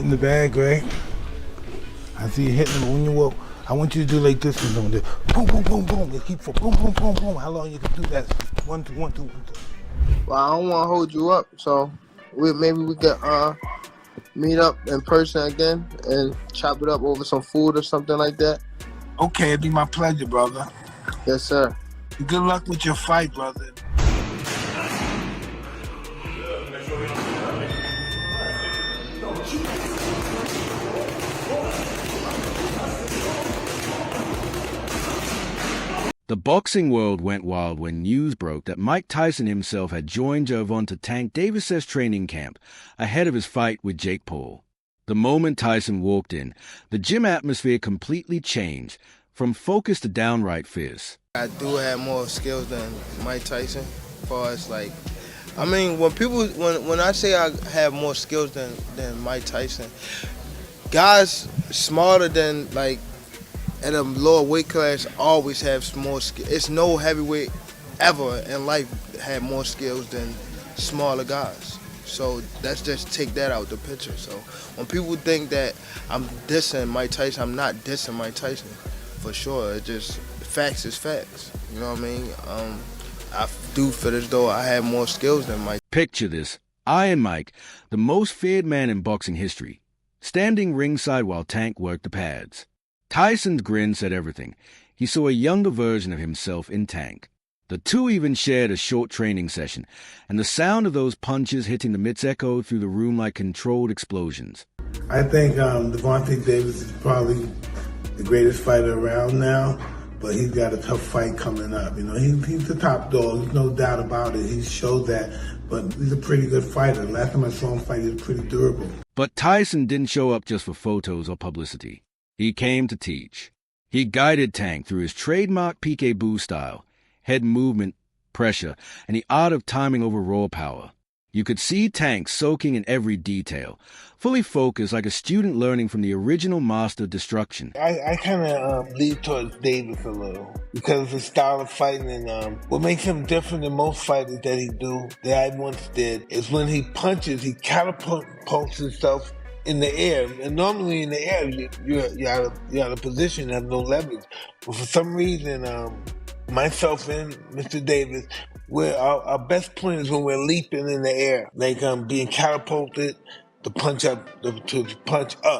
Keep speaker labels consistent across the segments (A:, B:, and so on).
A: hitting the bag, right? I see you hitting them. When you walk, I want you to do like this. Boom, boom, boom, boom. They keep for boom, boom, boom, boom. How long you can do that? 1, 2, 1, 2, 1, 2.
B: Well, I don't want to hold you up, so maybe we could meet up in person again and chop it up over some food or something like that.
A: Okay, it'd be my pleasure, brother.
B: Yes, sir.
A: Good luck with your fight, brother.
C: The boxing world went wild when news broke that Mike Tyson himself had joined Gervonta "Tank" Davis' training camp ahead of his fight with Jake Paul. The moment Tyson walked in, the gym atmosphere completely changed, from focus to downright fierce.
B: I do have more skills than Mike Tyson, as far as like, I mean, when I say I have more skills than Mike Tyson, guys smarter than like at a lower weight class always have more skill. It's no heavyweight ever in life had more skills than smaller guys. So let's just take that out the picture. So when people think that I'm dissing Mike Tyson, I'm not dissing Mike Tyson for sure. It's just facts is facts. You know what I mean? I do feel as though I have more skills than Mike.
C: Picture this: Iron Mike, the most feared man in boxing history, standing ringside while Tank worked the pads. Tyson's grin said everything. He saw a younger version of himself in Tank. The two even shared a short training session, and the sound of those punches hitting the mitts echoed through the room like controlled explosions.
A: I think Gervonta Davis is probably the greatest fighter around now, but he's got a tough fight coming up. You know, he's the top dog. There's no doubt about it. He showed that, but he's a pretty good fighter. Last time I saw him fight, he was pretty durable.
C: But Tyson didn't show up just for photos or publicity. He came to teach. He guided Tank through his trademark peekaboo style, head movement, pressure, and the art of timing over raw power. You could see Tank soaking in every detail, fully focused like a student learning from the original master of destruction.
A: I kind of lean towards Davis a little because of his style of fighting, and what makes him different than most fighters that I once did is when he punches, he catapults himself in the air, and normally in the air you're out of position, have no leverage. But for some reason, myself and Mr. Davis, our best point is when we're leaping in the air, like being catapulted to punch up.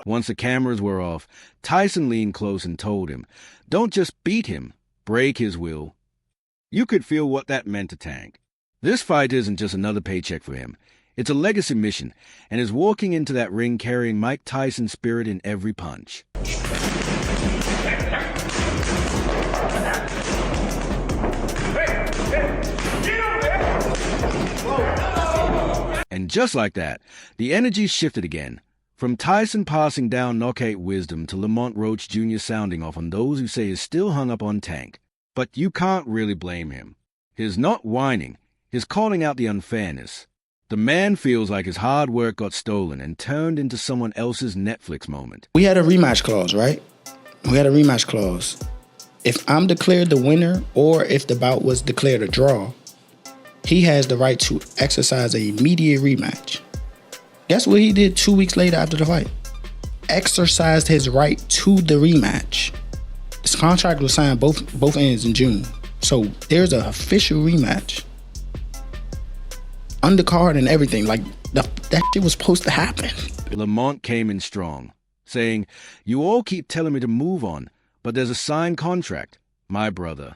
C: Once the cameras were off, Tyson leaned close and told him, "Don't just beat him, break his will." You could feel what that meant to Tank. This fight isn't just another paycheck for him. It's a legacy mission, and is walking into that ring carrying Mike Tyson's spirit in every punch. And just like that, the energy shifted again. From Tyson passing down knockout wisdom to Lamont Roach Jr. sounding off on those who say he's still hung up on Tank. But you can't really blame him. His not whining, his calling out the unfairness. The man feels like his hard work got stolen and turned into someone else's Netflix moment.
D: We had a rematch clause, right? We had a rematch clause. If I'm declared the winner or if the bout was declared a draw, he has the right to exercise an immediate rematch. Guess what he did 2 weeks later after the fight? Exercised his right to the rematch. This contract was signed both ends in June. So there's an official rematch. Undercard and everything, like that shit was supposed to happen.
C: Lamont came in strong, saying, "You all keep telling me to move on, but there's a signed contract, my brother."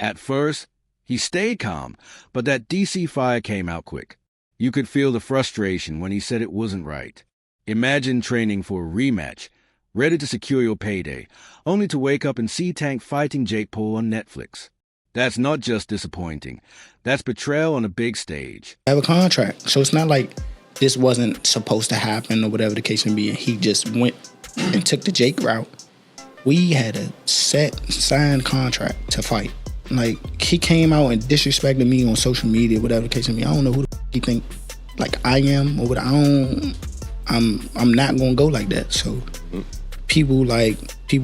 C: At first, he stayed calm, but that DC fire came out quick. You could feel the frustration when he said it wasn't right. Imagine training for a rematch, ready to secure your payday, only to wake up and see Tank fighting Jake Paul on Netflix. That's not just disappointing. That's betrayal on a big stage.
D: I have a contract, so it's not like this wasn't supposed to happen or whatever the case may be, and he just went and took the Jake route. We had a signed contract to fight. Like, he came out and disrespected me on social media, whatever the case may be. I don't know who the he think like I am or what. I'm not gonna go like that. So people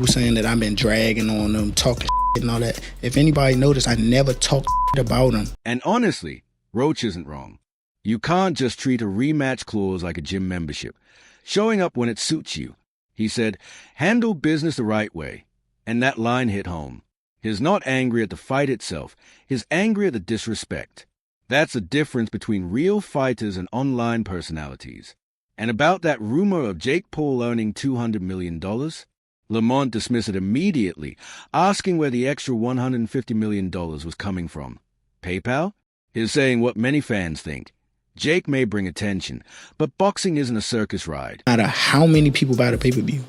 D: saying that I've been dragging on them, talking and all that. If anybody noticed, I never talk about him.
C: And honestly, Roach isn't wrong. You can't just treat a rematch clause like a gym membership. showing up when it suits you. He said, handle business the right way. And that line hit home. He's not angry at the fight itself. He's angry at the disrespect. That's the difference between real fighters and online personalities. And about that rumor of Jake Paul earning $200 million, Lamont dismissed it immediately, asking where the extra $150 million was coming from. PayPal? He's saying what many fans think. Jake may bring attention, but boxing isn't a circus ride.
D: No matter how many people buy the pay-per-view.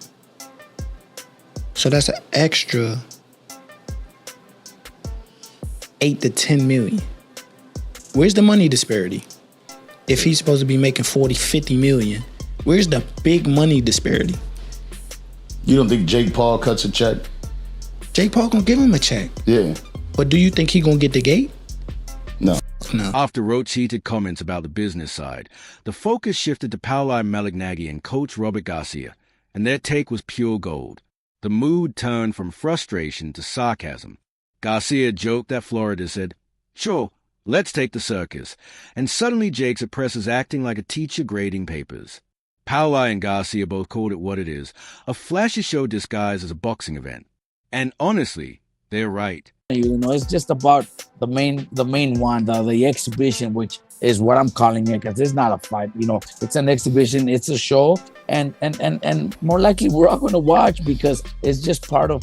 D: So that's an extra 8 to 10 million. Where's the money disparity? If he's supposed to be making 40, 50 million, where's the big money disparity?
E: You don't think Jake Paul cuts a check?
D: Jake Paul gonna give him a check.
E: Yeah.
D: But do you think he gonna get the gate?
E: No.
D: No.
C: After Roach heated comments about the business side, the focus shifted to Paolo Malignaggi and coach Robert Garcia, and their take was pure gold. The mood turned from frustration to sarcasm. Garcia joked that Florida said, "Sure, let's take the circus," and suddenly Jake's at press is acting like a teacher grading papers. Paolo and Garcia both called it what it is, a flashy show disguised as a boxing event. And honestly, they're right.
F: You know, it's just about the main one, the exhibition, which is what I'm calling it, because it's not a fight. You know, it's an exhibition, it's a show, and more likely we're all going to watch because it's just part of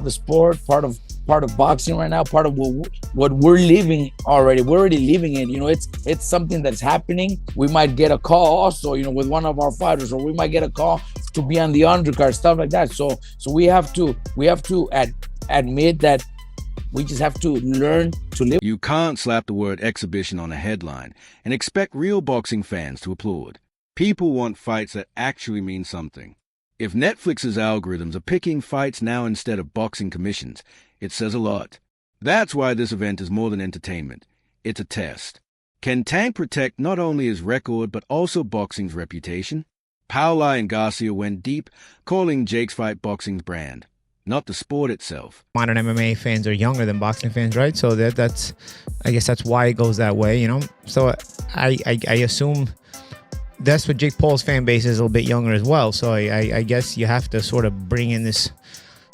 F: the sport, part of boxing right now, part of what we're living already. We're already living it. You know, it's something that's happening. We might get a call also, you know, with one of our fighters, or we might get a call to be on the undercard, stuff like that. So we have to admit that we just have to learn to live.
C: You can't slap the word exhibition on a headline and expect real boxing fans to applaud. People want fights that actually mean something. If Netflix's algorithms are picking fights now instead of boxing commissions, it says a lot. That's why this event is more than entertainment. It's a test. Can Tank protect not only his record but also boxing's reputation? Paolo and Garcia went deep, calling Jake's fight boxing's brand, not the sport itself.
G: Modern MMA fans are younger than boxing fans, right? So that's I guess that's why it goes that way, you know? So I assume that's what Jake Paul's fan base is, a little bit younger as well. So I guess you have to sort of bring in this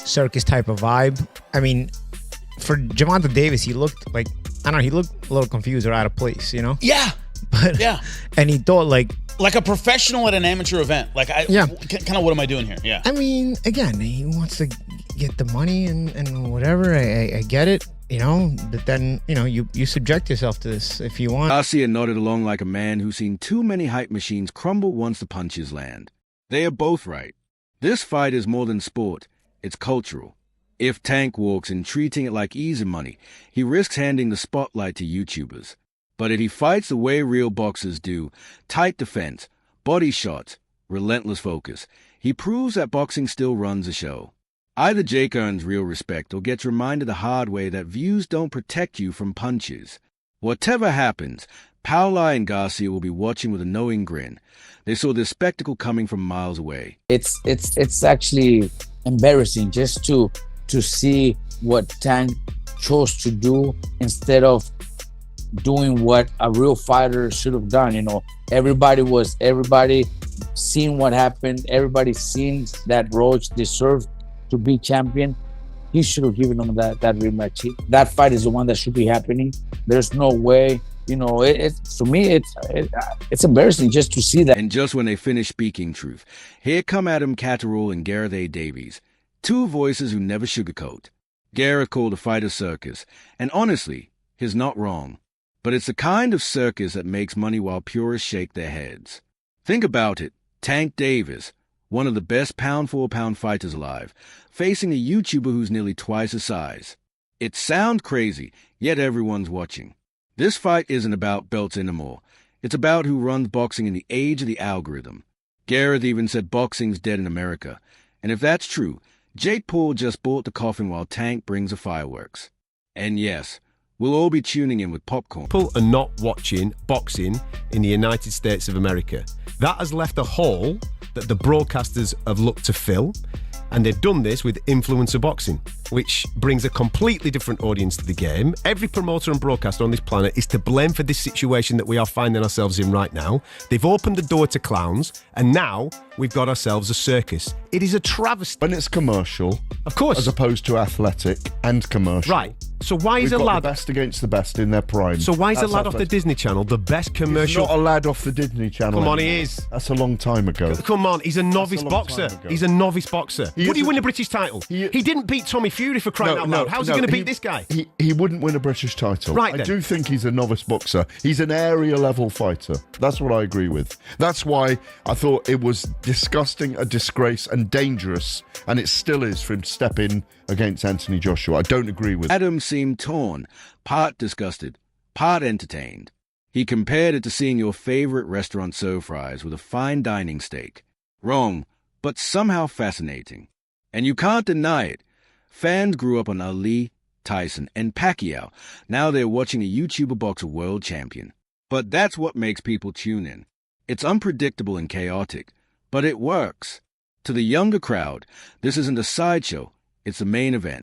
G: circus type of vibe. I mean, for Gervonta Davis, he looked like, I don't know, he looked a little confused or out of place, you know?
H: Yeah.
G: But,
H: yeah.
G: And he thought like
H: a professional at an amateur event. Like, kind of what am I doing here? Yeah.
G: I mean, again, he wants to get the money and whatever. I get it, you know, but then, you know, you subject yourself to this if you want.
C: Garcia nodded along like a man who's seen too many hype machines crumble once the punches land. They are both right. This fight is more than sport. It's cultural. If Tank walks in treating it like easy money, he risks handing the spotlight to YouTubers. But if he fights the way real boxers do, tight defense, body shots, relentless focus, he proves that boxing still runs a show. Either Jake earns real respect or gets reminded the hard way that views don't protect you from punches. Whatever happens, Paolo and Garcia will be watching with a knowing grin. They saw this spectacle coming from miles away.
F: It's actually embarrassing just to see what Tank chose to do instead of doing what a real fighter should have done. You know, everybody seen what happened. Everybody seen that Roach deserved to be champion. He should have given him that rematch. That fight is the one that should be happening. There's no way, you know, for me, it's embarrassing just to see that.
C: And just when they finish speaking truth, here come Adam Catterall and Gareth A. Davies, two voices who never sugarcoat. Gareth called the fight a circus, and honestly, he's not wrong. But it's the kind of circus that makes money while purists shake their heads. Think about it. Tank Davis, one of the best pound-for-pound fighters alive, facing a YouTuber who's nearly twice his size. It sounds crazy, yet everyone's watching. This fight isn't about belts anymore. It's about who runs boxing in the age of the algorithm. Gareth even said boxing's dead in America. And if that's true, Jake Paul just bought the coffin while Tank brings the fireworks. And yes, we'll all be tuning in with popcorn.
I: People are not watching boxing in the United States of America. That has left a hole that the broadcasters have looked to fill. And they've done this with influencer boxing, which brings a completely different audience to the game. Every promoter and broadcaster on this planet is to blame for this situation that we are finding ourselves in right now. They've opened the door to clowns, and now we've got ourselves a circus. It is a travesty.
J: When it's commercial,
I: of course,
J: as opposed to athletic and commercial.
I: Right. So why is
J: We've
I: a
J: got
I: lad
J: the best against the best in their prime?
I: So why is a
J: That's
I: lad off the
J: athletic.
I: Disney Channel the best commercial?
J: He's not a lad off the Disney Channel.
I: Come on,
J: anymore.
I: he is.
J: That's a long time ago.
I: Come on, he's a novice
J: That's a long
I: boxer.
J: time ago.
I: He's a novice boxer.
J: He
I: Would he
J: is a-
I: win a British title? He didn't beat Tommy Fury for crying out loud. How's he going to beat this guy?
J: He wouldn't win a British title.
I: Right
J: I
I: then.
J: do think he's a novice boxer. He's an area level fighter. That's what I agree with. That's why I thought it was disgusting, a disgrace, and dangerous, and it still is, for him to step in against Anthony Joshua. I don't agree with.
C: Adam seemed torn, part disgusted, part entertained. He compared it to seeing your favorite restaurant serve fries with a fine dining steak. Wrong, but somehow fascinating. And you can't deny it. Fans grew up on Ali, Tyson, and Pacquiao. Now they're watching a YouTuber boxer world champion. But that's what makes people tune in. It's unpredictable and chaotic, but it works. To the younger crowd, this isn't a sideshow, it's the main event.